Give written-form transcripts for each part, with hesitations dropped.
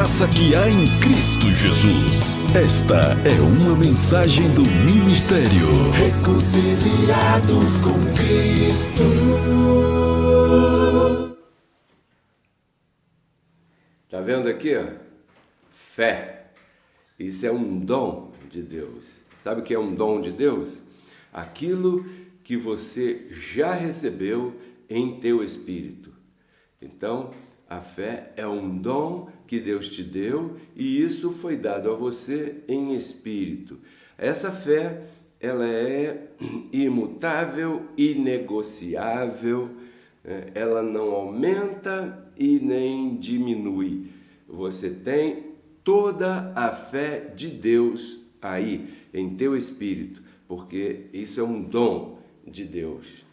Graça que há em Cristo Jesus. Esta é uma mensagem do ministério Reconciliados com Cristo. Tá vendo aqui, ó? Fé. Isso é um dom de Deus. Sabe o que é um dom de Deus? Aquilo que você já recebeu em teu espírito. Então, a fé é um dom que Deus te deu e isso foi dado a você em espírito. Essa fé, ela é imutável, inegociável, ela não aumenta e nem diminui. Você tem toda a fé de Deus aí, em teu espírito, porque isso é um dom de Deus,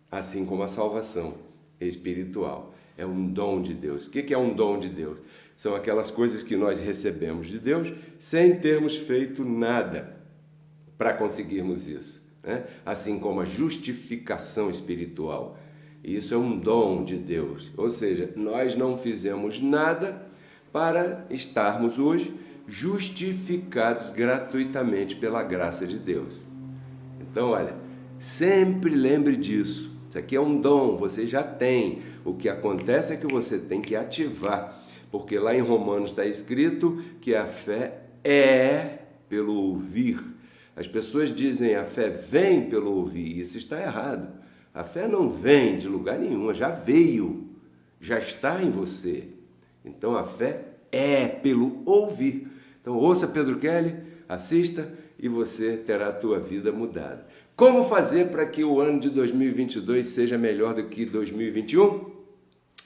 assim como a salvação espiritual. É um dom de Deus. O que é um dom de Deus? São aquelas coisas que nós recebemos de Deus sem termos feito nada para conseguirmos isso, né? Assim como a justificação espiritual. Isso é um dom de Deus. Ou seja, nós não fizemos nada para estarmos hoje justificados gratuitamente pela graça de Deus. Então, olha, sempre lembre disso. Isso aqui é um dom, você já tem. O que acontece é que você tem que ativar, porque lá em Romanos está escrito que a fé é pelo ouvir. As pessoas dizem a fé vem pelo ouvir, isso está errado. A fé não vem de lugar nenhum, já veio, já está em você. Então a fé é pelo ouvir. Então ouça Pedro Kelly, assista e você terá a tua vida mudada. Como fazer para que o ano de 2022 seja melhor do que 2021?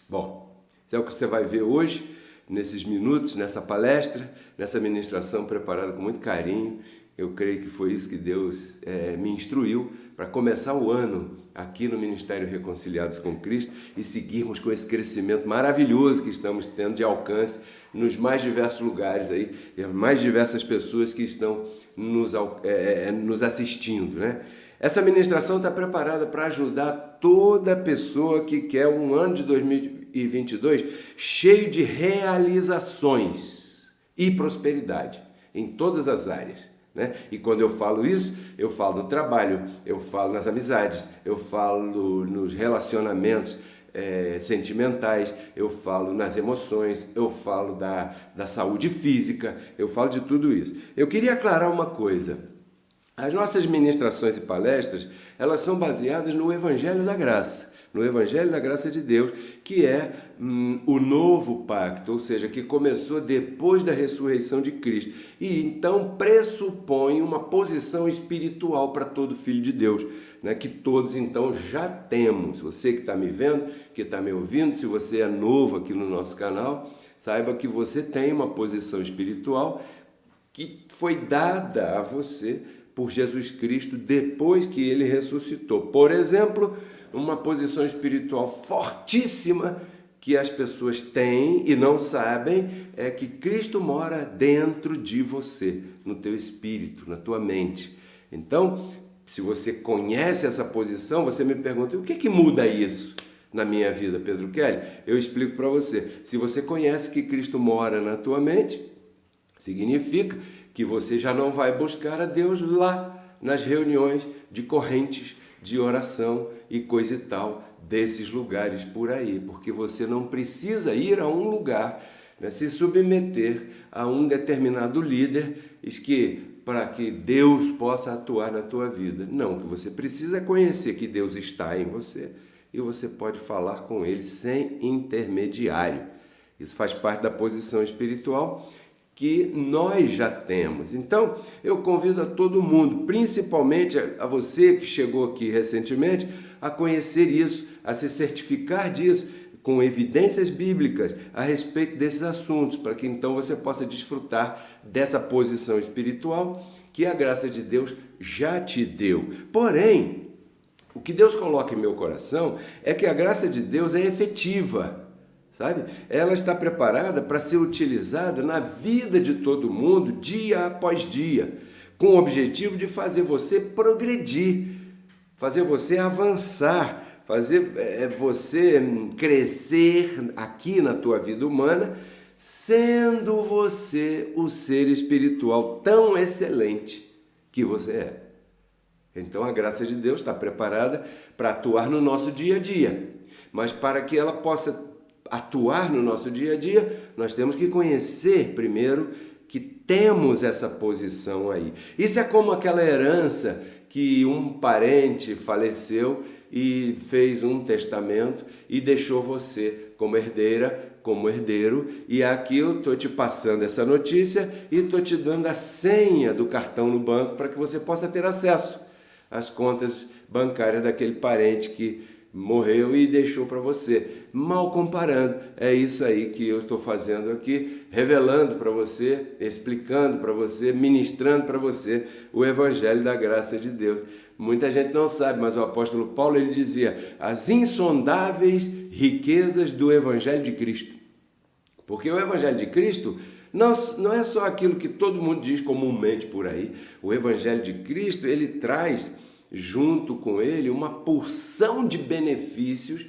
Bom, isso é o que você vai ver hoje, nesses minutos, nessa palestra, nessa ministração preparada com muito carinho. Eu creio que foi isso que Deus me instruiu para começar o ano aqui no Ministério Reconciliados com Cristo e seguirmos com esse crescimento maravilhoso que estamos tendo de alcance nos mais diversos lugares aí, e as mais diversas pessoas que estão nos assistindo, né? Essa ministração está preparada para ajudar toda pessoa que quer um ano de 2022 cheio de realizações e prosperidade em todas as áreas, né? E quando eu falo isso, eu falo no trabalho, eu falo nas amizades, eu falo nos relacionamentos sentimentais, eu falo nas emoções, eu falo da saúde física, eu falo de tudo isso. Eu queria aclarar uma coisa. As nossas ministrações e palestras, elas são baseadas no Evangelho da Graça, no Evangelho da Graça de Deus, que é o novo pacto, ou seja, que começou depois da ressurreição de Cristo. E então pressupõe uma posição espiritual para todo filho de Deus, né? Que todos então já temos. Você que está me vendo, que está me ouvindo, se você é novo aqui no nosso canal, saiba que você tem uma posição espiritual que foi dada a você por Jesus Cristo depois que ele ressuscitou. Por exemplo, uma posição espiritual fortíssima que as pessoas têm e não sabem é que Cristo mora dentro de você, no teu espírito, na tua mente. Então, se você conhece essa posição, você me pergunta, o que muda isso na minha vida, Pedro Kelly? Eu explico para você. Se você conhece que Cristo mora na tua mente, significa que você já não vai buscar a Deus lá nas reuniões de correntes de oração e coisa e tal, desses lugares por aí, porque você não precisa ir a um lugar, né, se submeter a um determinado líder para que Deus possa atuar na tua vida. Não, o que você precisa é conhecer que Deus está em você e você pode falar com Ele sem intermediário. Isso faz parte da posição espiritual que nós já temos. Então, eu convido a todo mundo, principalmente a você que chegou aqui recentemente, a conhecer isso, a se certificar disso, com evidências bíblicas a respeito desses assuntos, para que então você possa desfrutar dessa posição espiritual que a graça de Deus já te deu. Porém, o que Deus coloca em meu coração é que a graça de Deus é efetiva. Sabe? Ela está preparada para ser utilizada na vida de todo mundo, dia após dia, com o objetivo de fazer você progredir, fazer você avançar, fazer você crescer aqui na tua vida humana sendo você o ser espiritual tão excelente que você é. Então a graça de Deus está preparada para atuar no nosso dia a dia. Mas para que ela possa atuar no nosso dia a dia, nós temos que conhecer primeiro que temos essa posição aí. Isso é como aquela herança que um parente faleceu e fez um testamento e deixou você como herdeira, como herdeiro, e aqui eu estou te passando essa notícia e estou te dando a senha do cartão no banco para que você possa ter acesso às contas bancárias daquele parente que morreu e deixou para você. Mal comparando, é isso aí que eu estou fazendo aqui, revelando para você, explicando para você, ministrando para você o Evangelho da graça de Deus. Muita gente não sabe, mas o apóstolo Paulo ele dizia as insondáveis riquezas do Evangelho de Cristo. Porque o Evangelho de Cristo não é só aquilo que todo mundo diz comumente por aí. O Evangelho de Cristo ele traz junto com ele uma porção de benefícios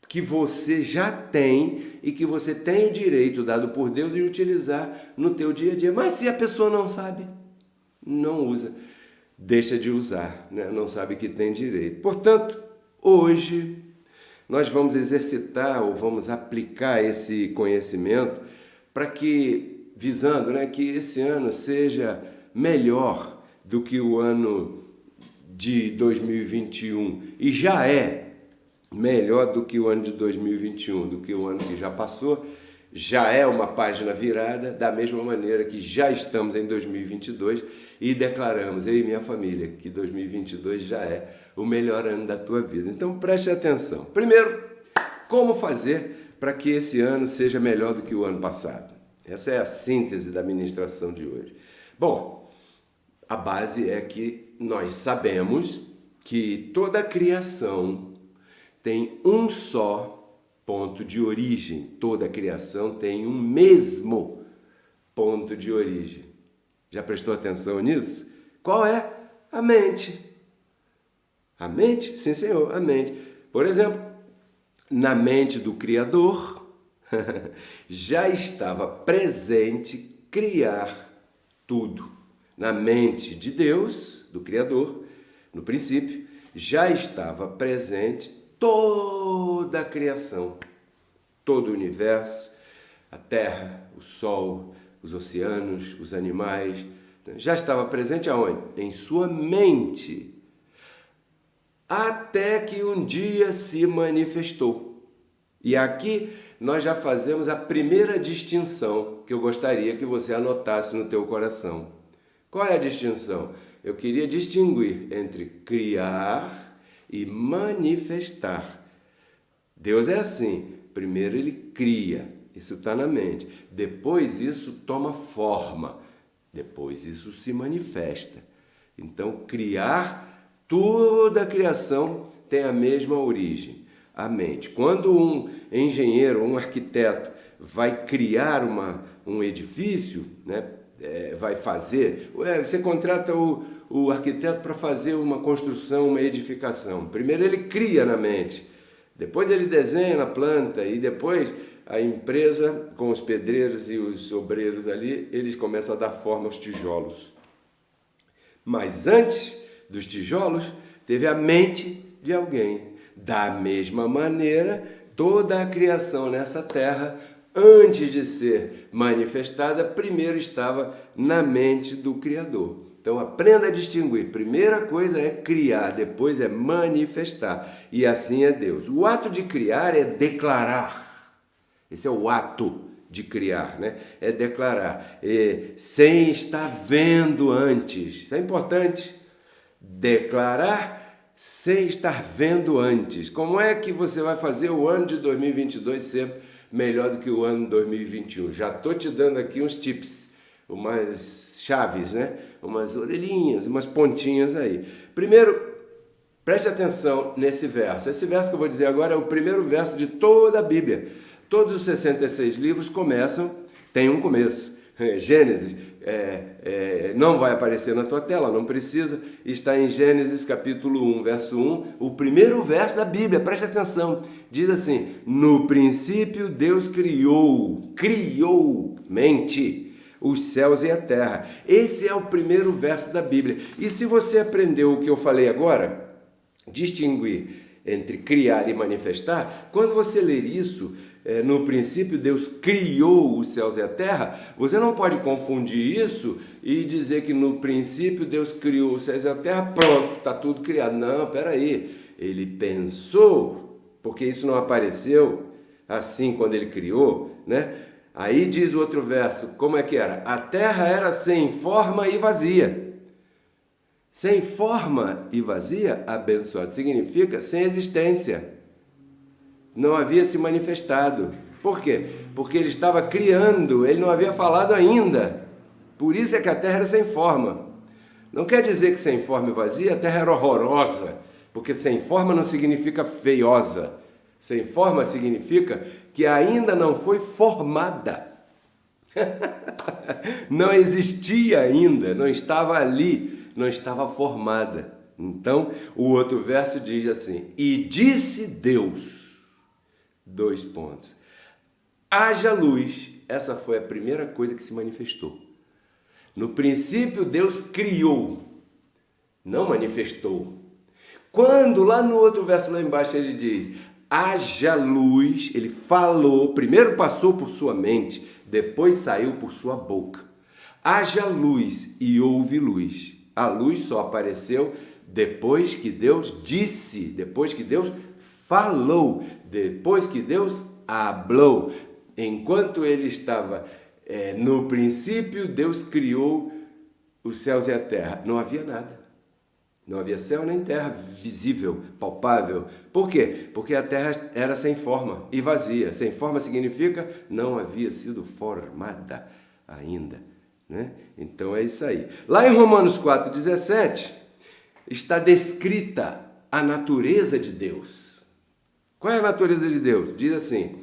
que você já tem e que você tem o direito dado por Deus de utilizar no teu dia a dia. Mas se a pessoa não sabe, não usa, deixa de usar, né? Não sabe que tem direito. Portanto, hoje nós vamos exercitar ou vamos aplicar esse conhecimento para que, visando, né, que esse ano seja melhor do que o ano de 2021 e já é melhor do que o ano de 2021, do que o ano que já passou, já é uma página virada, da mesma maneira que já estamos em 2022 e declaramos, eu e minha família, que 2022 já é o melhor ano da tua vida. Então preste atenção. Primeiro, como fazer para que esse ano seja melhor do que o ano passado? Essa é a síntese da ministração de hoje. Bom, a base é que nós sabemos que toda a criação tem um só ponto de origem. Toda a criação tem um mesmo ponto de origem. Já prestou atenção nisso? Qual é? A mente. A mente? Sim, senhor, a mente. Por exemplo, na mente do Criador já estava presente criar tudo. Na mente de Deus, do Criador, no princípio, já estava presente toda a criação, todo o universo, a terra, o sol, os oceanos, os animais, já estava presente aonde? Em sua mente, até que um dia se manifestou. E aqui nós já fazemos a primeira distinção que eu gostaria que você anotasse no teu coração. Qual é a distinção? Eu queria distinguir entre criar e manifestar. Deus é assim, primeiro ele cria, isso está na mente, depois isso toma forma, depois isso se manifesta. Então, criar, toda a criação tem a mesma origem, a mente. Quando um engenheiro, um arquiteto vai criar um edifício, né, vai fazer, você contrata o arquiteto para fazer uma construção, uma edificação. Primeiro ele cria na mente, depois ele desenha na planta e depois a empresa com os pedreiros e os obreiros ali, eles começam a dar forma aos tijolos. Mas antes dos tijolos, teve a mente de alguém. Da mesma maneira, toda a criação nessa terra, antes de ser manifestada, primeiro estava na mente do Criador. Então aprenda a distinguir. Primeira coisa é criar, depois é manifestar. E assim é Deus. O ato de criar é declarar. Esse é o ato de criar, né? É declarar. Sem estar vendo antes. Isso é importante. Declarar sem estar vendo antes. Como é que você vai fazer o ano de 2022 ser melhor do que o ano de 2021? Já estou te dando aqui uns tips, umas chaves, né? Umas orelhinhas, umas pontinhas aí. Primeiro, preste atenção nesse verso. Esse verso que eu vou dizer agora é o primeiro verso de toda a Bíblia. Todos os 66 livros começam, tem um começo. Gênesis, não vai aparecer na tua tela, não precisa, está em Gênesis capítulo 1, verso 1, o primeiro verso da Bíblia, preste atenção, diz assim: no princípio Deus criou mente, os céus e a terra. Esse é o primeiro verso da Bíblia. E se você aprendeu o que eu falei agora, distinguir entre criar e manifestar, quando você ler isso, no princípio Deus criou os céus e a terra, você não pode confundir isso e dizer que no princípio Deus criou os céus e a terra, pronto, está tudo criado. Não, peraí, ele pensou, porque isso não apareceu assim quando ele criou, né? Aí diz o outro verso, como é que era? A terra era sem forma e vazia. Sem forma e vazia, abençoado, significa sem existência. Não havia se manifestado. Por quê? Porque ele estava criando, ele não havia falado ainda. Por isso é que a terra era sem forma. Não quer dizer que sem forma e vazia a terra era horrorosa, porque sem forma não significa feiosa. Sem forma significa que ainda não foi formada. Não existia ainda, não estava ali, não estava formada. Então, o outro verso diz assim: e disse Deus, dois pontos, haja luz. Essa foi a primeira coisa que se manifestou. No princípio, Deus criou, não manifestou. Quando, lá no outro verso, lá embaixo, ele diz: haja luz, ele falou, primeiro passou por sua mente, depois saiu por sua boca. Haja luz e houve luz. A luz só apareceu depois que Deus disse, depois que Deus falou, depois que Deus hablou. Enquanto ele estava no princípio, Deus criou os céus e a terra. Não havia nada. Não havia céu nem terra visível, palpável. Por quê? Porque a terra era sem forma e vazia. Sem forma significa não havia sido formada ainda, né? Então é isso aí. Lá em Romanos 4,17 está descrita a natureza de Deus. Qual é a natureza de Deus? Diz assim,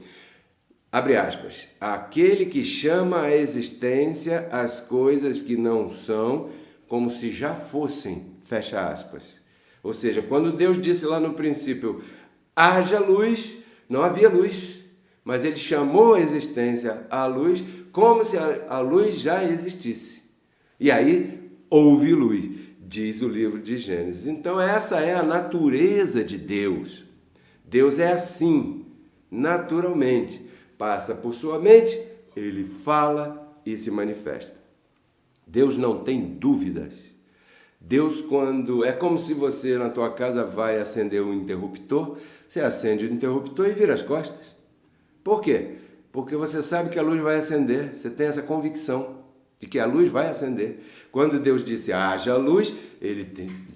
abre aspas, aquele que chama à existência as coisas que não são como se já fossem, fecha aspas. Ou seja, quando Deus disse lá no princípio, haja luz, não havia luz, mas ele chamou a existência à luz como se a luz já existisse. E aí houve luz, diz o livro de Gênesis. Então essa é a natureza de Deus. Deus é assim, naturalmente. Passa por sua mente, ele fala e se manifesta. Deus não tem dúvidas. Deus, quando... É como se você na tua casa vai acender um interruptor, você acende o interruptor e vira as costas. Por quê? Porque você sabe que a luz vai acender, você tem essa convicção de que a luz vai acender. Quando Deus disse, haja luz,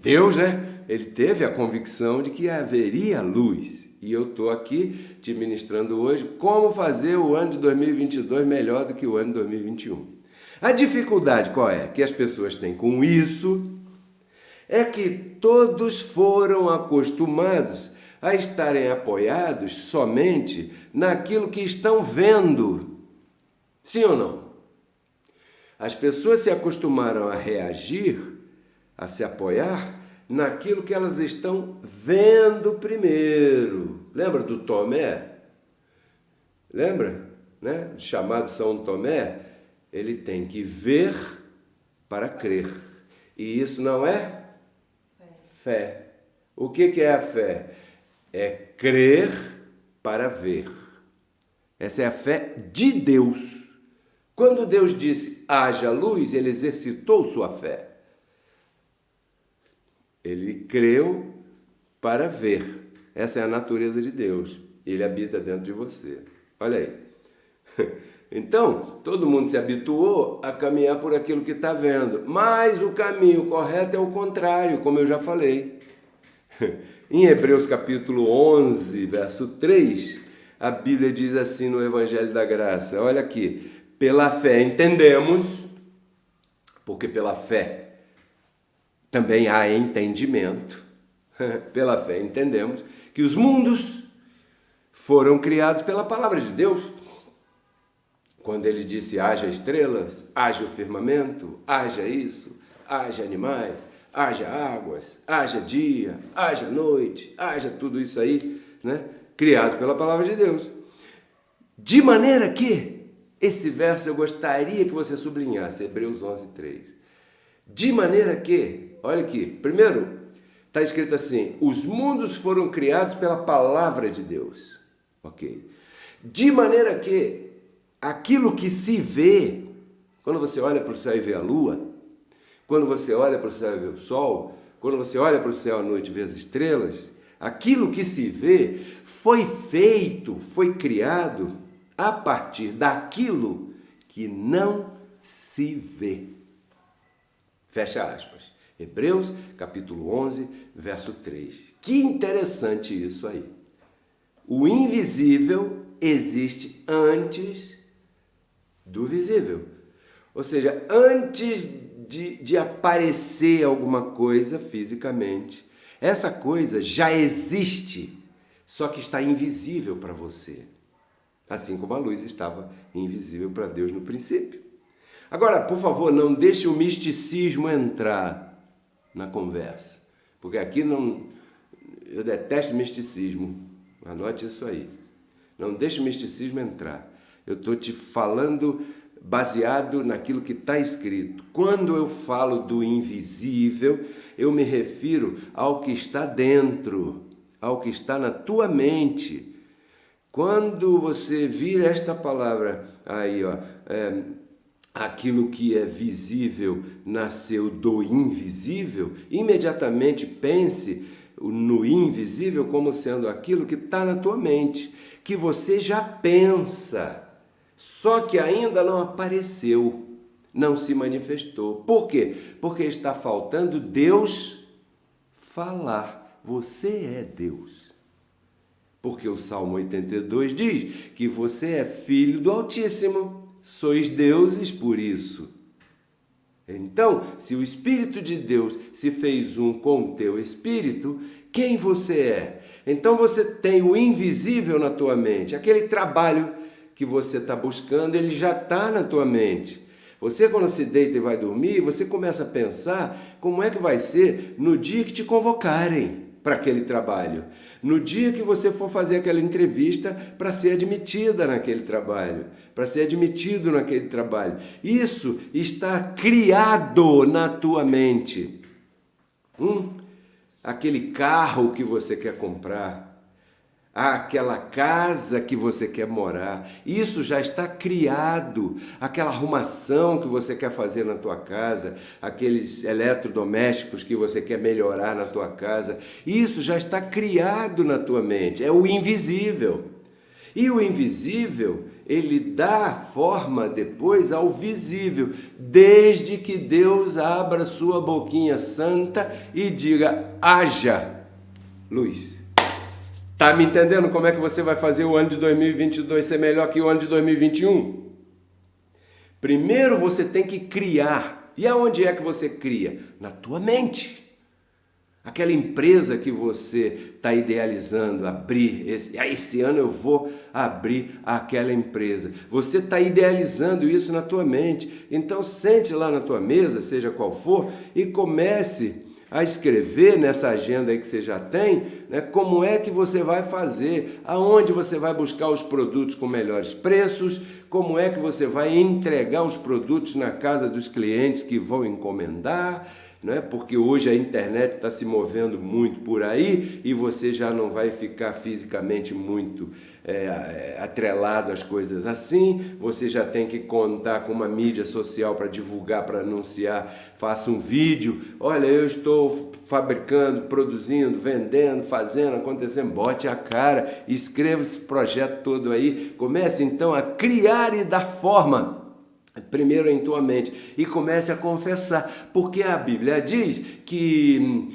Deus, né? Ele teve a convicção de que haveria luz. E eu estou aqui te ministrando hoje como fazer o ano de 2022 melhor do que o ano de 2021. A dificuldade qual é? Que as pessoas têm com isso é que todos foram acostumados a estarem apoiados somente naquilo que estão vendo. Sim ou não? As pessoas se acostumaram a reagir, a se apoiar naquilo que elas estão vendo primeiro. Lembra do Tomé? Lembra? Né? Chamado São Tomé? Ele tem que ver para crer. E isso não é fé. O que é a fé? É crer para ver. Essa é a fé de Deus. Quando Deus disse, haja luz, ele exercitou sua fé. Ele creu para ver. Essa é a natureza de Deus. Ele habita dentro de você. Olha aí. Então, todo mundo se habituou a caminhar por aquilo que está vendo. Mas o caminho correto é o contrário, como eu já falei. Em Hebreus capítulo 11, verso 3, a Bíblia diz assim no Evangelho da Graça. Olha aqui. Pela fé entendemos, porque pela fé também há entendimento. Pela fé entendemos que os mundos foram criados pela palavra de Deus. Quando ele disse haja estrelas, haja o firmamento, haja isso, haja animais, haja águas, haja dia, haja noite, haja tudo isso aí, né? Criado pela palavra de Deus. De maneira que, esse verso eu gostaria que você sublinhasse, Hebreus 11:3. De maneira que, olha aqui, primeiro, está escrito assim, os mundos foram criados pela palavra de Deus. Ok. De maneira que, aquilo que se vê, quando você olha para o céu e vê a lua, quando você olha para o céu e vê o sol, quando você olha para o céu à noite e vê as estrelas, aquilo que se vê foi feito, foi criado a partir daquilo que não se vê. Fecha aspas. Hebreus, capítulo 11, verso 3. Que interessante isso aí. O invisível existe antes do visível. Ou seja, antes de aparecer alguma coisa fisicamente, essa coisa já existe, só que está invisível para você. Assim como a luz estava invisível para Deus no princípio. Agora, por favor, não deixe o misticismo entrar na conversa, porque aqui eu detesto misticismo, anote isso aí. Não deixe o misticismo entrar. Eu estou te falando baseado naquilo que está escrito. Quando eu falo do invisível, eu me refiro ao que está dentro, ao que está na tua mente. Quando você vir esta palavra aí, ó, aquilo que é visível nasceu do invisível, imediatamente pense no invisível como sendo aquilo que está na tua mente, que você já pensa, só que ainda não apareceu, não se manifestou. Por quê? Porque está faltando Deus falar. Você é Deus. Porque o Salmo 82 diz que você é filho do Altíssimo, sois deuses por isso. Então, se o Espírito de Deus se fez um com o teu espírito, quem você é? Então você tem o invisível na tua mente, aquele trabalho que você está buscando, ele já está na tua mente. Você, quando se deita e vai dormir, você começa a pensar como é que vai ser no dia que te convocarem para aquele trabalho. No dia que você for fazer aquela entrevista para ser admitida naquele trabalho, para ser admitido naquele trabalho. Isso está criado na tua mente. Aquele carro que você quer comprar, aquela casa que você quer morar, isso já está criado. Aquela arrumação que você quer fazer na tua casa, aqueles eletrodomésticos que você quer melhorar na tua casa, isso já está criado na tua mente, é o invisível. E o invisível, ele dá forma depois ao visível, desde que Deus abra sua boquinha santa e diga, haja luz. Tá me entendendo como é que você vai fazer o ano de 2022 ser melhor que o ano de 2021? Primeiro você tem que criar. E aonde é que você cria? Na tua mente. Aquela empresa que você está idealizando, abrir. Esse ano eu vou abrir aquela empresa. Você está idealizando isso na tua mente. Então sente lá na tua mesa, seja qual for, e comece a escrever nessa agenda aí que você já tem, né, como é que você vai fazer, aonde você vai buscar os produtos com melhores preços, como é que você vai entregar os produtos na casa dos clientes que vão encomendar, né, porque hoje a internet está se movendo muito por aí e você já não vai ficar fisicamente muito atrelado às coisas assim, você já tem que contar com uma mídia social para divulgar, para anunciar, faça um vídeo, olha, eu estou fabricando, produzindo, vendendo, fazendo, acontecendo, bote a cara, escreva esse projeto todo aí, comece então a criar e dar forma, primeiro em tua mente, e comece a confessar, porque a Bíblia diz que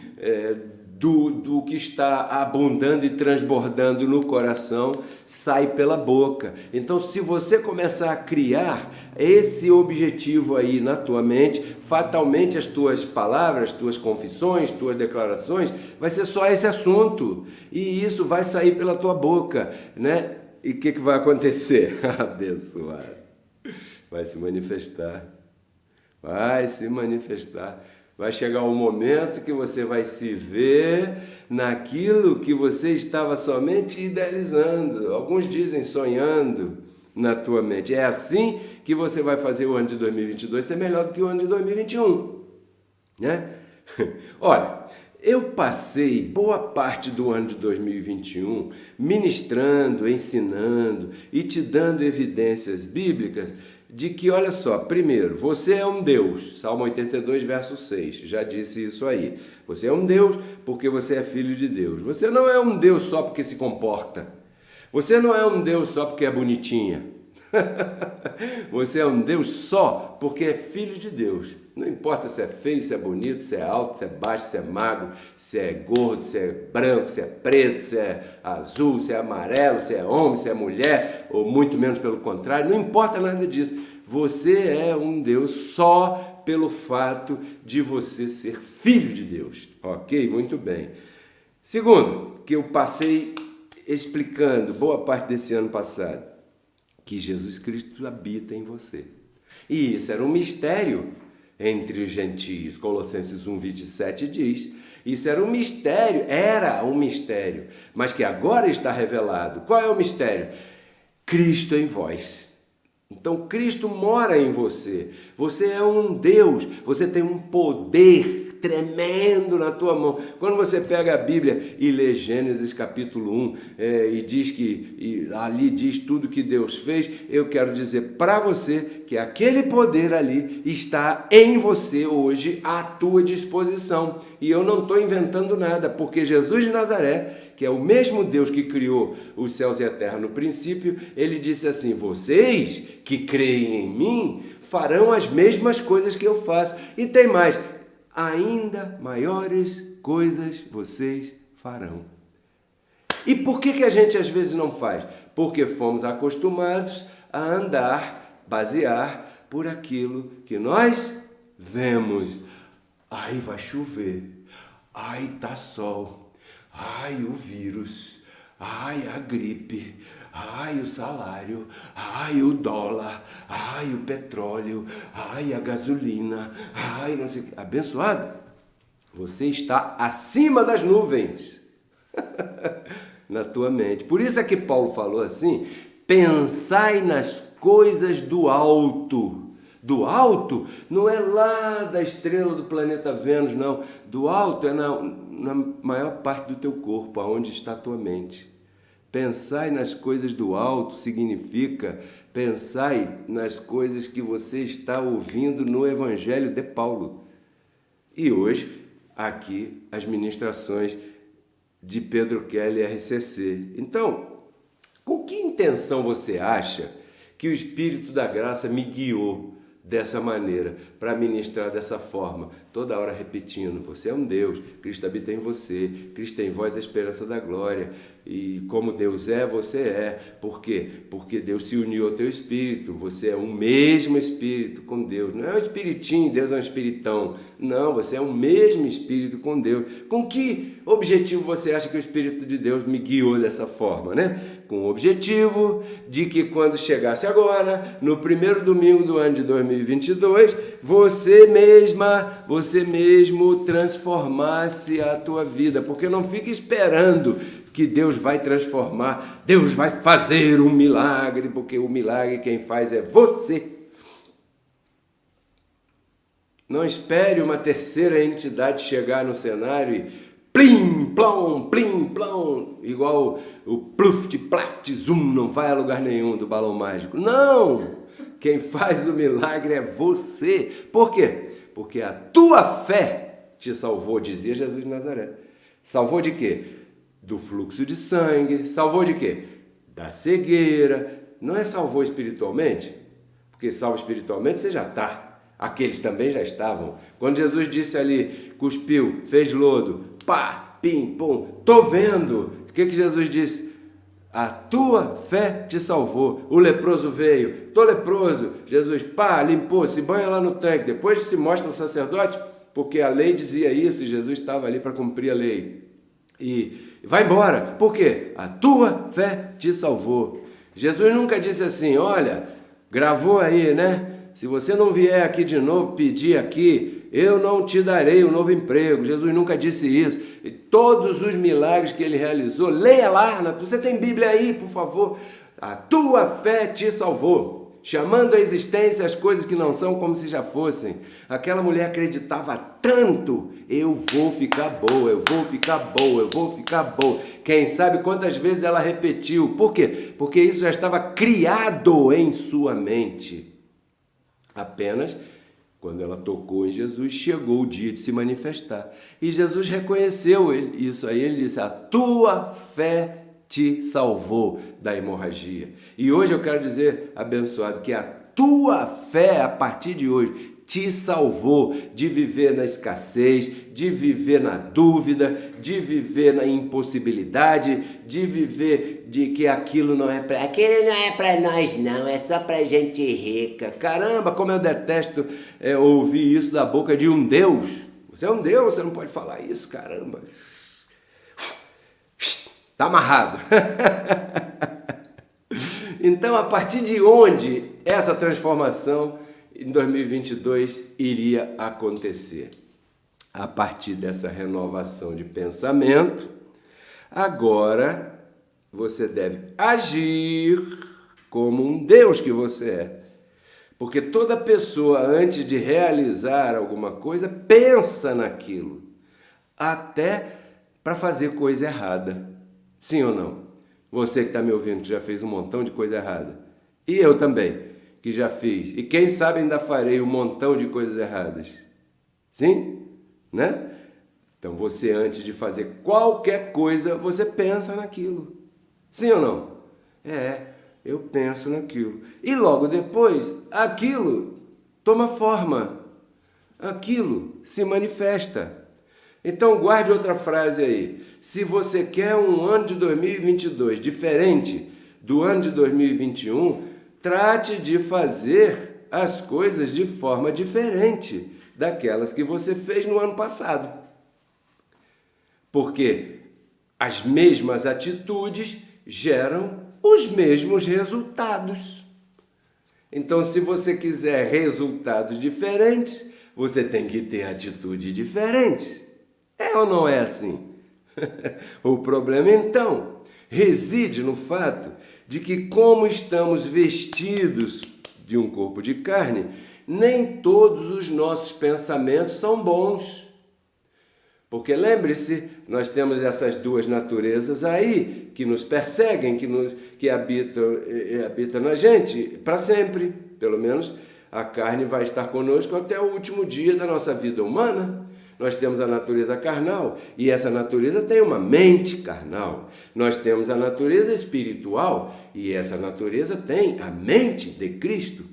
do que está abundando e transbordando no coração, sai pela boca. Então, se você começar a criar esse objetivo aí na tua mente, fatalmente as tuas palavras, tuas confissões, tuas declarações, vai ser só esse assunto. E isso vai sair pela tua boca, né? E o que vai acontecer? Abençoado. Vai se manifestar. Vai se manifestar. Vai chegar um momento que você vai se ver naquilo que você estava somente idealizando. Alguns dizem sonhando na tua mente. É assim que você vai fazer o ano de 2022 ser melhor do que o ano de 2021, né? Olha, eu passei boa parte do ano de 2021 ministrando, ensinando e te dando evidências bíblicas de que, olha só, primeiro, você é um Deus, Salmo 82, verso 6, já disse isso aí. Você é um Deus porque você é filho de Deus. Você não é um Deus só porque se comporta. Você não é um Deus só porque é bonitinha. Você é um Deus só porque é filho de Deus. Não importa se é feio, se é bonito, se é alto, se é baixo, se é magro, se é gordo, se é branco, se é preto, se é azul, se é amarelo, se é homem, se é mulher, ou muito menos pelo contrário. Não importa nada disso. Você é um Deus só pelo fato de você ser filho de Deus. Ok? Muito bem. Segundo, que eu passei explicando boa parte desse ano passado, que Jesus Cristo habita em você. E isso era um mistério entre os gentios. Colossenses 1:27 diz, isso era um mistério, mas que agora está revelado. Qual é o mistério? Cristo em vós. Então Cristo mora em você. Você é um Deus, você tem um poder tremendo na tua mão. Quando você pega a Bíblia e lê Gênesis capítulo 1 e diz que ali diz tudo que Deus fez, eu quero dizer para você que aquele poder ali está em você hoje à tua disposição. E eu não estou inventando nada, porque Jesus de Nazaré, que é o mesmo Deus que criou os céus e a terra no princípio, ele disse assim, vocês que creem em mim farão as mesmas coisas que eu faço. E tem mais, ainda maiores coisas vocês farão. E por que a gente às vezes não faz? Porque fomos acostumados a andar, basear por aquilo que nós vemos. Ai, vai chover. Ai, tá sol. Ai, o vírus. Ai, a gripe. Ai, o salário. Ai, o dólar. Ai, o petróleo. Ai, a gasolina. Ai, não sei o que. Abençoado, você está acima das nuvens na tua mente. Por isso é que Paulo falou assim, pensai nas coisas do alto. Do alto não é lá da estrela do planeta Vênus, não. Do alto é na maior parte do teu corpo, aonde está a tua mente. Pensai nas coisas do alto significa pensai nas coisas que você está ouvindo no Evangelho de Paulo. E hoje, aqui, as ministrações de Pedro Kelly RCC. Então, com que intenção você acha que o Espírito da Graça me guiou dessa maneira, para ministrar dessa forma, toda hora repetindo, você é um Deus, Cristo habita em você, Cristo em vós é a esperança da glória, e como Deus é, você é. Por quê? Porque Deus se uniu ao teu espírito, você é um mesmo espírito com Deus, não é um espiritinho, Deus é um espiritão, não, você é um mesmo espírito com Deus. Com que objetivo você acha que o Espírito de Deus me guiou dessa forma, né? Com o objetivo de que quando chegasse agora, no primeiro domingo do ano de 2022, você mesmo transformasse a tua vida, porque não fica esperando que Deus vai transformar, Deus vai fazer um milagre, porque o milagre quem faz é você. Não espere uma terceira entidade chegar no cenário e plim, plom, igual o pluft, plaft, zoom, não vai a lugar nenhum do balão mágico. Não! Quem faz o milagre é você. Por quê? Porque a tua fé te salvou, dizia Jesus de Nazaré. Salvou de quê? Do fluxo de sangue. Salvou de quê? Da cegueira. Não é salvou espiritualmente? Porque salvo espiritualmente você já está. Aqueles também já estavam. Quando Jesus disse ali, cuspiu, fez lodo, pá, pim, pum, tô vendo. O que Jesus disse? A tua fé te salvou. O leproso veio, tô leproso. Jesus, pá, limpou, se banha lá no tanque. Depois se mostra o sacerdote, porque a lei dizia isso e Jesus estava ali para cumprir a lei. E vai embora. Por quê? A tua fé te salvou. Jesus nunca disse assim, olha, Gravou aí, né? Se você não vier aqui de novo pedir aqui, eu não te darei um novo emprego. Jesus nunca disse isso. E todos os milagres que ele realizou, leia lá. Você tem Bíblia aí, por favor. A tua fé te salvou. Chamando à existência as coisas que não são como se já fossem. Aquela mulher acreditava tanto. Eu vou ficar boa, eu vou ficar boa, eu vou ficar boa. Quem sabe quantas vezes ela repetiu. Por quê? Porque isso já estava criado em sua mente. Apenas quando ela tocou em Jesus, chegou o dia de se manifestar. E Jesus reconheceu isso aí, ele disse, a tua fé te salvou da hemorragia. E hoje eu quero dizer, abençoado, que a tua fé, a partir de hoje, te salvou de viver na escassez, de viver na dúvida, de viver na impossibilidade, de viver de que aquilo não é para nós não, é só para gente rica. Caramba, como eu detesto ouvir isso da boca de um Deus. Você é um Deus, você não pode falar isso, caramba. Tá amarrado. Então, a partir de onde essa transformação em 2022 iria acontecer? A partir dessa renovação de pensamento, agora você deve agir como um Deus que você é. Porque toda pessoa, antes de realizar alguma coisa, pensa naquilo, até para fazer coisa errada. Sim ou não? Você que está me ouvindo, que já fez um montão de coisa errada. E eu também, que já fiz. E quem sabe ainda farei um montão de coisas erradas. Sim? Né? Então você, antes de fazer qualquer coisa, você pensa naquilo. Sim ou não? Eu penso naquilo. E logo depois, aquilo toma forma. Aquilo se manifesta. Então guarde outra frase aí. Se você quer um ano de 2022 diferente do ano de 2021, trate de fazer as coisas de forma diferente daquelas que você fez no ano passado. Porque as mesmas atitudes geram os mesmos resultados. Então, se você quiser resultados diferentes, você tem que ter atitudes diferentes. É ou não é assim? O problema, então, reside no fato de que, como estamos vestidos de um corpo de carne, nem todos os nossos pensamentos são bons. Porque lembre-se, nós temos essas duas naturezas aí que nos perseguem, que habitam na gente para sempre. Pelo menos a carne vai estar conosco até o último dia da nossa vida humana. Nós temos a natureza carnal e essa natureza tem uma mente carnal. Nós temos a natureza espiritual e essa natureza tem a mente de Cristo.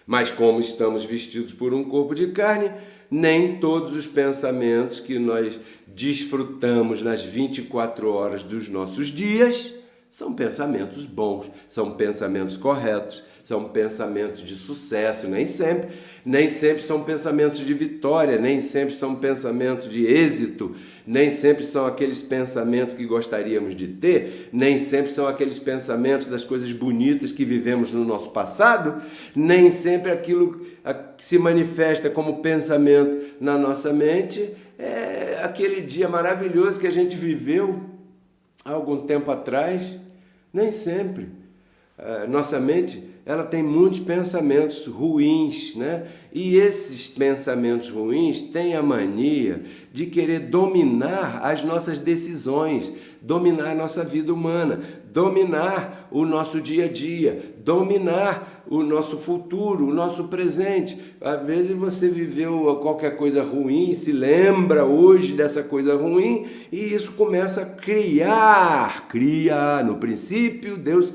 Mas como estamos vestidos por um corpo de carne, nem todos os pensamentos que nós desfrutamos nas 24 horas dos nossos dias são pensamentos bons, são pensamentos corretos, são pensamentos de sucesso, nem sempre são pensamentos de vitória, nem sempre são pensamentos de êxito, nem sempre são aqueles pensamentos que gostaríamos de ter, nem sempre são aqueles pensamentos das coisas bonitas que vivemos no nosso passado, nem sempre aquilo que se manifesta como pensamento na nossa mente é aquele dia maravilhoso que a gente viveu há algum tempo atrás, nem sempre. Nossa mente, ela tem muitos pensamentos ruins, né? E esses pensamentos ruins têm a mania de querer dominar as nossas decisões, dominar a nossa vida humana, dominar o nosso dia a dia, dominar o nosso futuro, o nosso presente. Às vezes você viveu qualquer coisa ruim, se lembra hoje dessa coisa ruim e isso começa a criar. No princípio Deus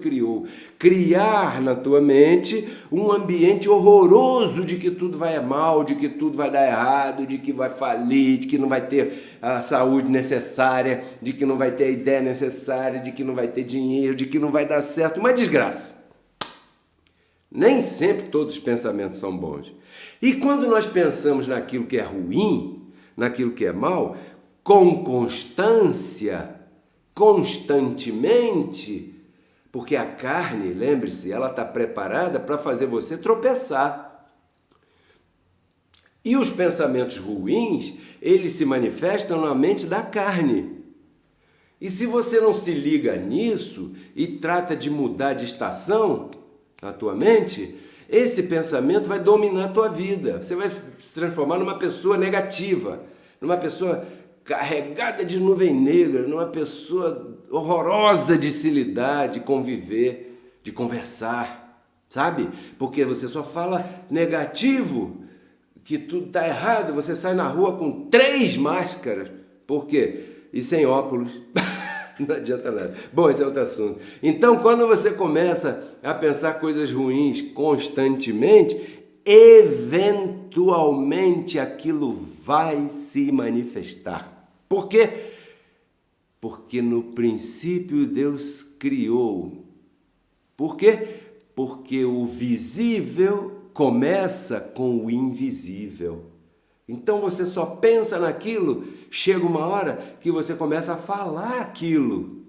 criar na tua mente um ambiente horroroso de que tudo vai mal, de que tudo vai dar errado, de que vai falir, de que não vai ter a saúde necessária, de que não vai ter a ideia necessária, de que não vai ter dinheiro, de que não vai dar certo, uma desgraça. Nem sempre todos os pensamentos são bons. E quando nós pensamos naquilo que é ruim, naquilo que é mal, com constância, constantemente, Porque a carne, lembre-se, ela está preparada para fazer você tropeçar. E os pensamentos ruins, eles se manifestam na mente da carne. E se você não se liga nisso e trata de mudar de estação na tua mente, esse pensamento vai dominar a tua vida. Você vai se transformar numa pessoa negativa, numa pessoa carregada de nuvem negra, numa pessoa horrorosa de se lidar, de conviver, de conversar, sabe? Porque você só fala negativo, que tudo está errado, você sai na rua com 3 máscaras. Por quê? E sem óculos. Não adianta nada. Bom, esse é outro assunto. Então, quando você começa a pensar coisas ruins constantemente, eventualmente aquilo vai se manifestar. Por quê? Porque no princípio Deus criou. Por quê? Porque o visível começa com o invisível. Então você só pensa naquilo, chega uma hora que você começa a falar aquilo.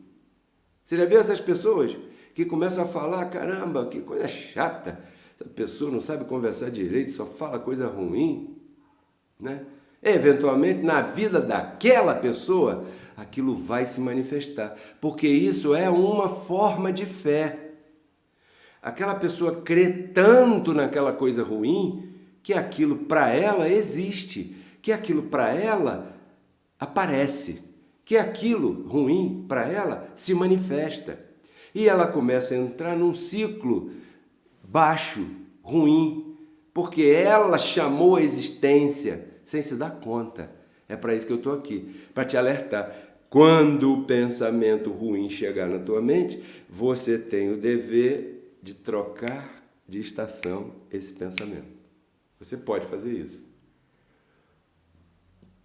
Você já viu essas pessoas que começam a falar, caramba, que coisa chata, essa pessoa não sabe conversar direito, só fala coisa ruim, né? Eventualmente, na vida daquela pessoa, aquilo vai se manifestar, porque isso é uma forma de fé. Aquela pessoa crê tanto naquela coisa ruim que aquilo para ela existe, que aquilo para ela aparece, que aquilo ruim para ela se manifesta. E ela começa a entrar num ciclo baixo, ruim, porque ela chamou a existência sem se dar conta. É para isso que eu estou aqui, para te alertar. Quando o pensamento ruim chegar na tua mente, você tem o dever de trocar de estação esse pensamento. Você pode fazer isso.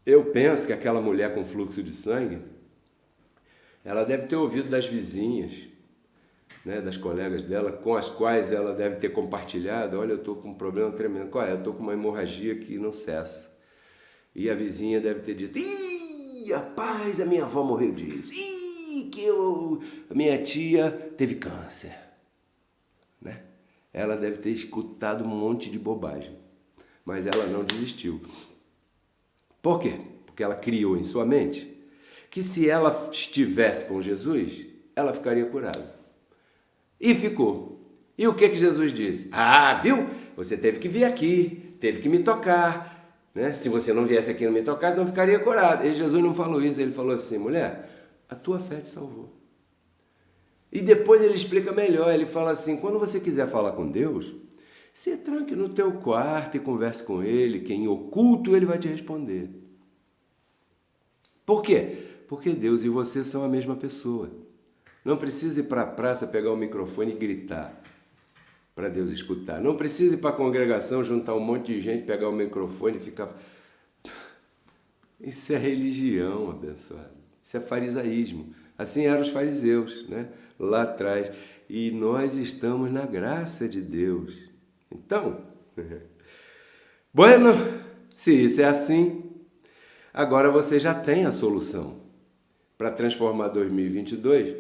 Eu penso que aquela mulher com fluxo de sangue, ela deve ter ouvido das vizinhas, né, das colegas dela, com as quais ela deve ter compartilhado, olha, eu estou com um problema tremendo. Qual é? Eu estou com uma hemorragia que não cessa. E a vizinha deve ter dito, ih, rapaz, a minha avó morreu disso. Ih, a minha tia teve câncer. Né? Ela deve ter escutado um monte de bobagem. Mas ela não desistiu. Por quê? Porque ela criou em sua mente que se ela estivesse com Jesus, ela ficaria curada. E ficou. E o que Jesus disse? Ah, viu? Você teve que vir aqui, teve que me tocar. Né? Se você não viesse aqui e não me tocasse, não ficaria curado. E Jesus não falou isso, ele falou assim, mulher, a tua fé te salvou. E depois ele explica melhor, ele fala assim, quando você quiser falar com Deus, você tranque no teu quarto e converse com ele, que em oculto ele vai te responder. Por quê? Porque Deus e você são a mesma pessoa. Não precisa ir para a praça, pegar o microfone e gritar para Deus escutar. Não precisa ir para a congregação, juntar um monte de gente, pegar o microfone e ficar... Isso é religião, abençoado. Isso é farisaísmo. Assim eram os fariseus, né? Lá atrás. E nós estamos na graça de Deus. Então, bueno, se isso é assim, agora você já tem a solução para transformar 2022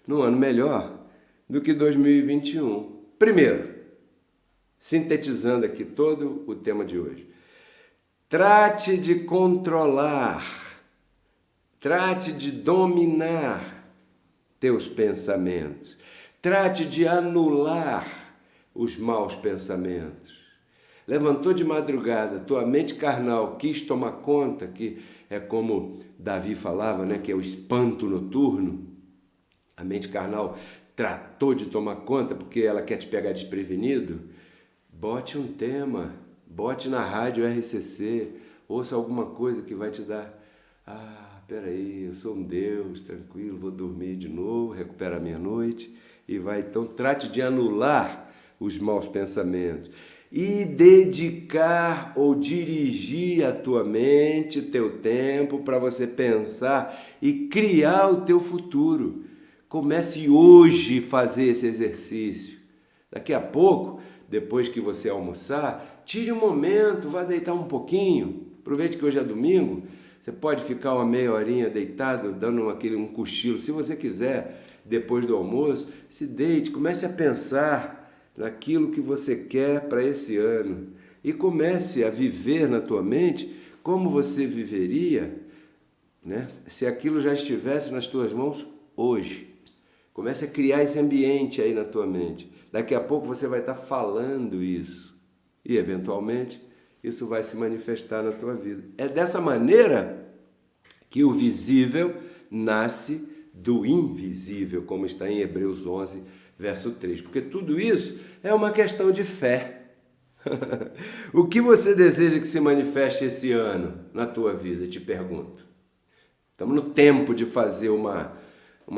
num ano melhor do que 2021. Primeiro, sintetizando aqui todo o tema de hoje, trate de controlar, trate de dominar teus pensamentos, trate de anular os maus pensamentos. Levantou de madrugada, tua mente carnal quis tomar conta, que é como Davi falava, né, que é o espanto noturno. A mente carnal tratou de tomar conta porque ela quer te pegar desprevenido. Bote um tema, bote na rádio RCC, ouça alguma coisa que vai te dar, peraí, eu sou um Deus, tranquilo, vou dormir de novo, recuperar minha noite, e vai. Então trate de anular os maus pensamentos e dedicar ou dirigir a tua mente, teu tempo para você pensar e criar o teu futuro. Comece hoje a fazer esse exercício. Daqui a pouco, depois que você almoçar, tire um momento, vá deitar um pouquinho. Aproveite que hoje é domingo, você pode ficar uma meia horinha deitado, dando um cochilo, se você quiser. depois do almoço, se deite, comece a pensar naquilo que você quer para esse ano e comece a viver na tua mente como você viveria, né, se aquilo já estivesse nas tuas mãos hoje. Comece a criar esse ambiente aí na tua mente. Daqui a pouco você vai estar falando isso e, eventualmente, isso vai se manifestar na tua vida. É dessa maneira que o visível nasce do invisível, como está em Hebreus 11, verso 3. Porque tudo isso é uma questão de fé. O que você deseja que se manifeste esse ano na tua vida? Te pergunto. Estamos no tempo de fazer uma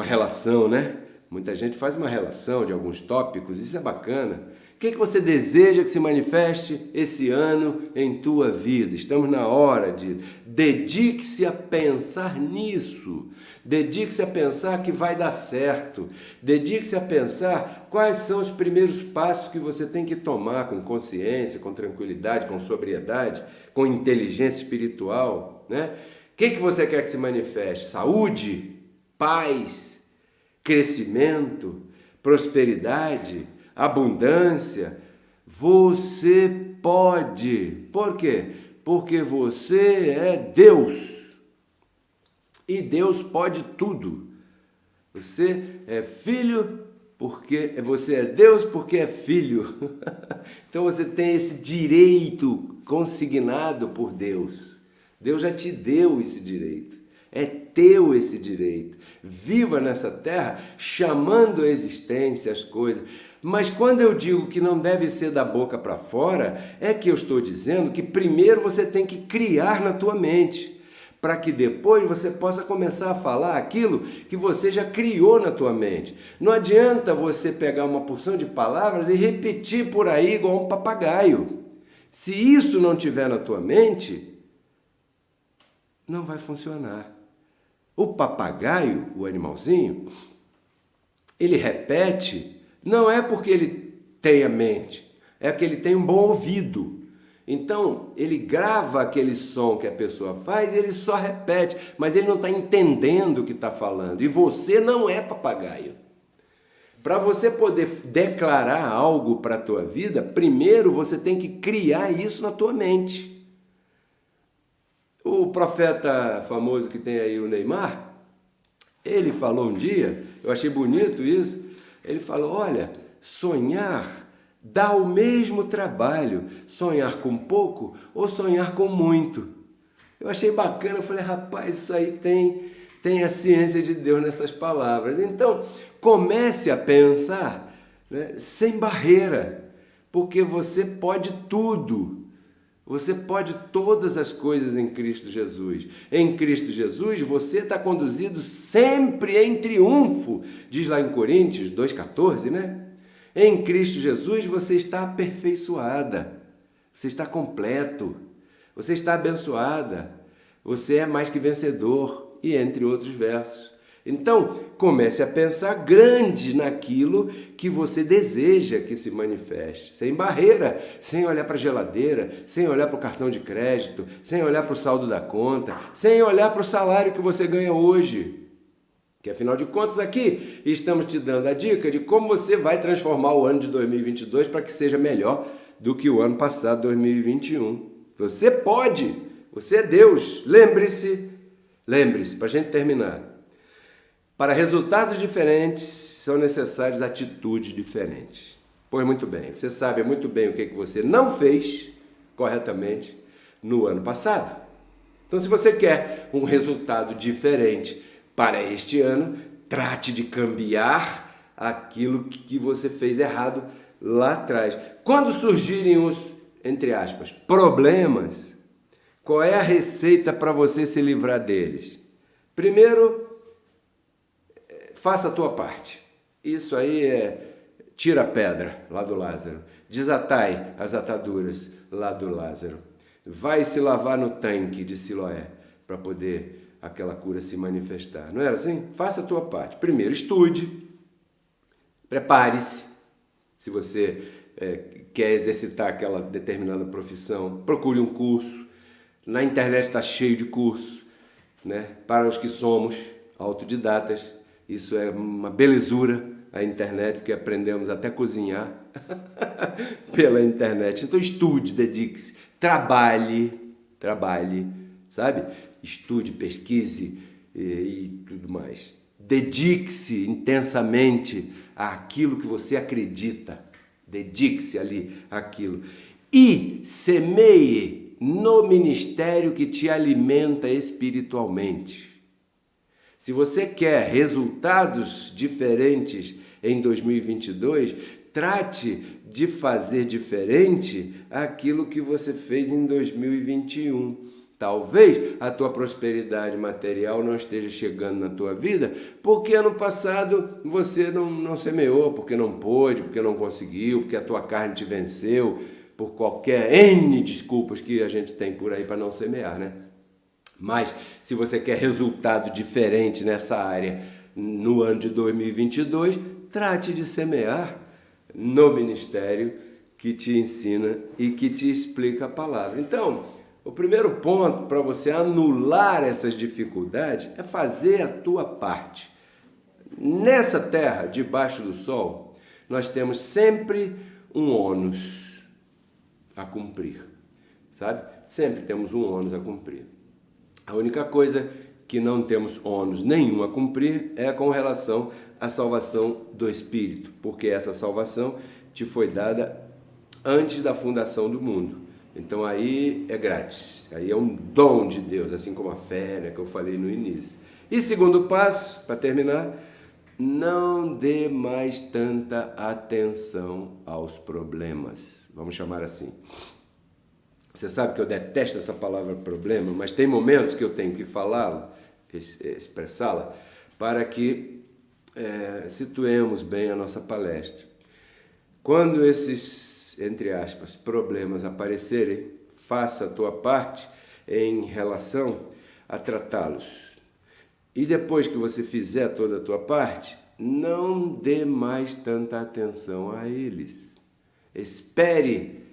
relação, né? Muita gente faz uma relação de alguns tópicos, isso é bacana. O que você deseja que se manifeste esse ano em tua vida? Estamos na hora de... Dedique-se a pensar nisso. Dedique-se a pensar que vai dar certo. Dedique-se a pensar quais são os primeiros passos que você tem que tomar com consciência, com tranquilidade, com sobriedade, com inteligência espiritual, né? O que você quer que se manifeste? Saúde, paz, crescimento, prosperidade, abundância. Você pode. Por quê? Porque você é Deus. E Deus pode tudo. Você é filho porque você é Deus porque é filho. Então você tem esse direito consignado por Deus. Deus já te deu esse direito. É teu esse direito. Viva nessa terra chamando a existência as coisas. Mas quando eu digo que não deve ser da boca para fora, é que eu estou dizendo que primeiro você tem que criar na tua mente, para que depois você possa começar a falar aquilo que você já criou na tua mente. Não adianta você pegar uma porção de palavras e repetir por aí igual um papagaio. Se isso não tiver na tua mente, não vai funcionar. O papagaio, o animalzinho, ele repete, não é porque ele tem a mente, é porque ele tem um bom ouvido. Então, ele grava aquele som que a pessoa faz e ele só repete, mas ele não está entendendo o que está falando. E você não é papagaio. Para você poder declarar algo para a tua vida, primeiro você tem que criar isso na tua mente. O profeta famoso que tem aí, o Neymar, ele falou um dia, eu achei bonito isso, ele falou, olha, sonhar dá o mesmo trabalho, sonhar com pouco ou sonhar com muito. Eu achei bacana, eu falei, rapaz, isso aí tem a ciência de Deus nessas palavras. Então, comece a pensar, né, sem barreira, porque você pode tudo. Você pode todas as coisas em Cristo Jesus. Em Cristo Jesus, você está conduzido sempre em triunfo. Diz lá em Coríntios 2,14, né? Em Cristo Jesus, você está aperfeiçoada. Você está completo. Você está abençoada. Você é mais que vencedor. E entre outros versos. Então, comece a pensar grande naquilo que você deseja que se manifeste, sem barreira, sem olhar para a geladeira, sem olhar para o cartão de crédito, sem olhar para o saldo da conta, sem olhar para o salário que você ganha hoje. Que afinal de contas aqui estamos te dando a dica de como você vai transformar o ano de 2022 para que seja melhor do que o ano passado, 2021. Você pode, você é Deus. Lembre-se, para a gente terminar. Para resultados diferentes, são necessárias atitudes diferentes. Pois muito bem, você sabe muito bem o que você não fez corretamente no ano passado. Então, se você quer um resultado diferente para este ano, trate de cambiar aquilo que você fez errado lá atrás. Quando surgirem os, entre aspas, problemas, qual é a receita para você se livrar deles? Primeiro, faça a tua parte. Isso aí é tira a pedra lá do Lázaro. Desatai as ataduras lá do Lázaro. Vai se lavar no tanque de Siloé para poder aquela cura se manifestar. Não era assim? Faça a tua parte. Primeiro, estude. Prepare-se. Se você quer exercitar aquela determinada profissão, procure um curso. Na internet está cheio de cursos, né? Para os que somos autodidatas. Isso é uma belezura, a internet, porque aprendemos até a cozinhar pela internet. Então estude, dedique-se, trabalhe, sabe? Estude, pesquise e tudo mais. Dedique-se intensamente àquilo que você acredita. Dedique-se ali àquilo. E semeie no ministério que te alimenta espiritualmente. Se você quer resultados diferentes em 2022, trate de fazer diferente aquilo que você fez em 2021. Talvez a tua prosperidade material não esteja chegando na tua vida porque ano passado você não semeou, porque não pôde, porque não conseguiu, porque a tua carne te venceu, por qualquer N desculpas que a gente tem por aí para não semear, né? Mas se você quer resultado diferente nessa área no ano de 2022, trate de semear no ministério que te ensina e que te explica a palavra. Então, o primeiro ponto para você anular essas dificuldades é fazer a tua parte. Nessa terra, debaixo do sol, nós temos sempre um ônus a cumprir, sabe? Sempre temos um ônus a cumprir. A única coisa que não temos ônus nenhum a cumprir é com relação à salvação do Espírito, porque essa salvação te foi dada antes da fundação do mundo. Então aí é grátis, aí é um dom de Deus, assim como a fé, né, que eu falei no início. E segundo passo, para terminar, não dê mais tanta atenção aos problemas, vamos chamar assim. Você sabe que eu detesto essa palavra problema, mas tem momentos que eu tenho que falá-la, expressá-la, para que situemos bem a nossa palestra. Quando esses, entre aspas, problemas aparecerem, faça a tua parte em relação a tratá-los. E depois que você fizer toda a tua parte, não dê mais tanta atenção a eles. Espere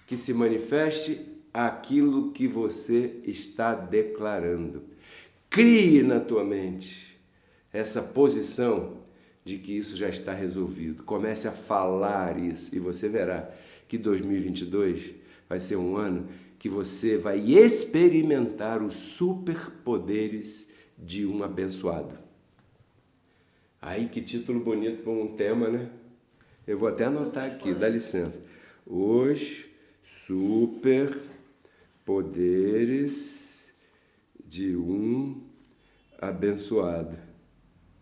que se manifeste aquilo que você está declarando. Crie na tua mente essa posição de que isso já está resolvido. Comece a falar isso e você verá que 2022 vai ser um ano que você vai experimentar os superpoderes de um abençoado. Aí que título bonito para um tema, né? Eu vou até anotar aqui, dá licença. Os superpoderes de um abençoado.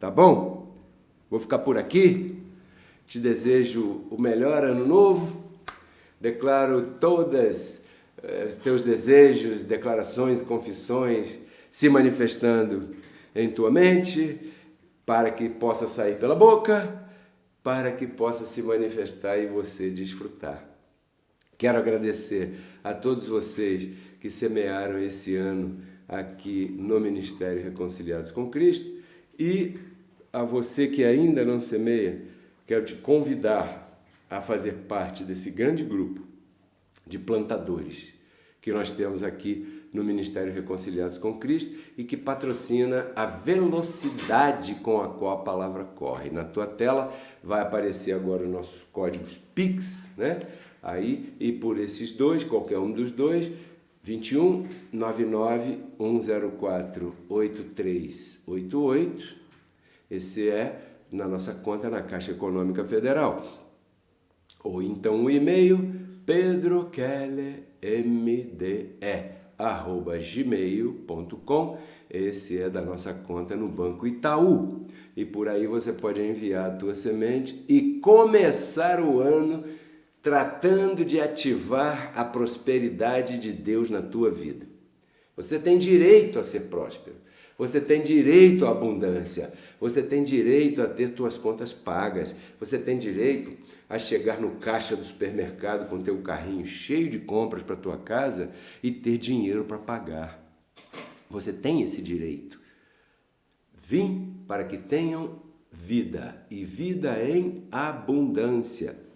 Tá bom? Vou ficar por aqui. Te desejo o melhor ano novo. Declaro todas os teus desejos, declarações e confissões se manifestando em tua mente, para que possa sair pela boca, para que possa se manifestar e você desfrutar. Quero agradecer a todos vocês que semearam esse ano aqui no Ministério Reconciliados com Cristo e a você que ainda não semeia, quero te convidar a fazer parte desse grande grupo de plantadores que nós temos aqui no Ministério Reconciliados com Cristo e que patrocina a velocidade com a qual a palavra corre. Na tua tela vai aparecer agora os nossos códigos Pix, né? Aí, e por esses dois, qualquer um dos dois, 21 99 104 8388, esse é na nossa conta na Caixa Econômica Federal. Ou então o e-mail pedrokellermde@gmail.com, esse é da nossa conta no Banco Itaú. E por aí você pode enviar a tua semente e começar o ano tratando de ativar a prosperidade de Deus na tua vida. Você tem direito a ser próspero, você tem direito à abundância, você tem direito a ter tuas contas pagas, você tem direito a chegar no caixa do supermercado com teu carrinho cheio de compras para tua casa e ter dinheiro para pagar. Você tem esse direito. Vim para que tenham vida e vida em abundância.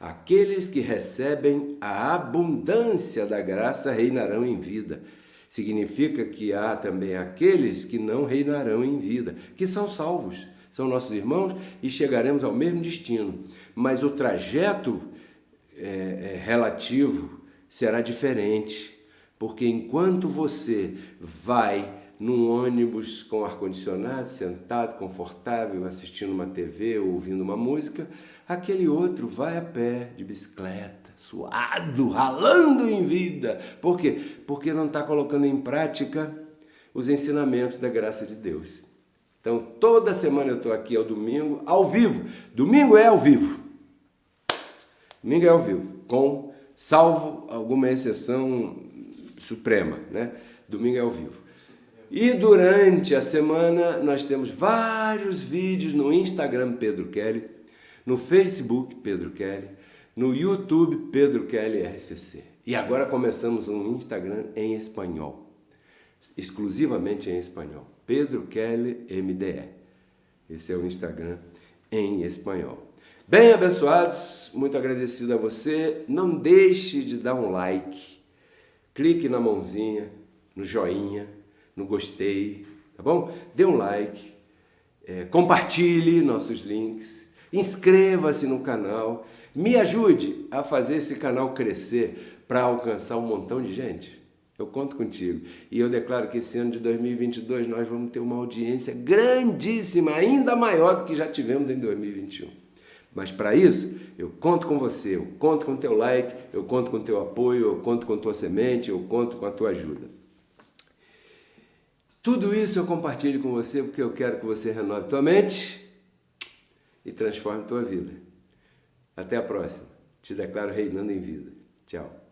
Aqueles que recebem a abundância da graça reinarão em vida. Significa que há também aqueles que não reinarão em vida, que são salvos, são nossos irmãos e chegaremos ao mesmo destino. Mas o trajeto relativo será diferente, porque enquanto você vai num ônibus com ar-condicionado, sentado, confortável, assistindo uma TV ou ouvindo uma música, aquele outro vai a pé, de bicicleta, suado, ralando em vida. Por quê? Porque não está colocando em prática os ensinamentos da graça de Deus. Então, toda semana eu estou aqui ao domingo, ao vivo. Domingo é ao vivo. Domingo é ao vivo, salvo alguma exceção suprema, né? Domingo é ao vivo. E durante a semana nós temos vários vídeos no Instagram Pedro Kelly, no Facebook Pedro Kelly, no YouTube Pedro Kelly RCC. E agora começamos um Instagram em espanhol, exclusivamente em espanhol, Pedro Kelly MDE. Esse é o Instagram em espanhol. Bem, abençoados, muito agradecido a você. Não deixe de dar um like, clique na mãozinha, no joinha, no gostei, tá bom? Dê um like, compartilhe nossos links, inscreva-se no canal, me ajude a fazer esse canal crescer para alcançar um montão de gente. Eu conto contigo. E eu declaro que esse ano de 2022 nós vamos ter uma audiência grandíssima, ainda maior do que já tivemos em 2021. Mas para isso, eu conto com você, eu conto com o teu like, eu conto com o teu apoio, eu conto com a tua semente, eu conto com a tua ajuda. Tudo isso eu compartilho com você porque eu quero que você renove tua mente e transforme tua vida. Até a próxima. Te declaro reinando em vida. Tchau.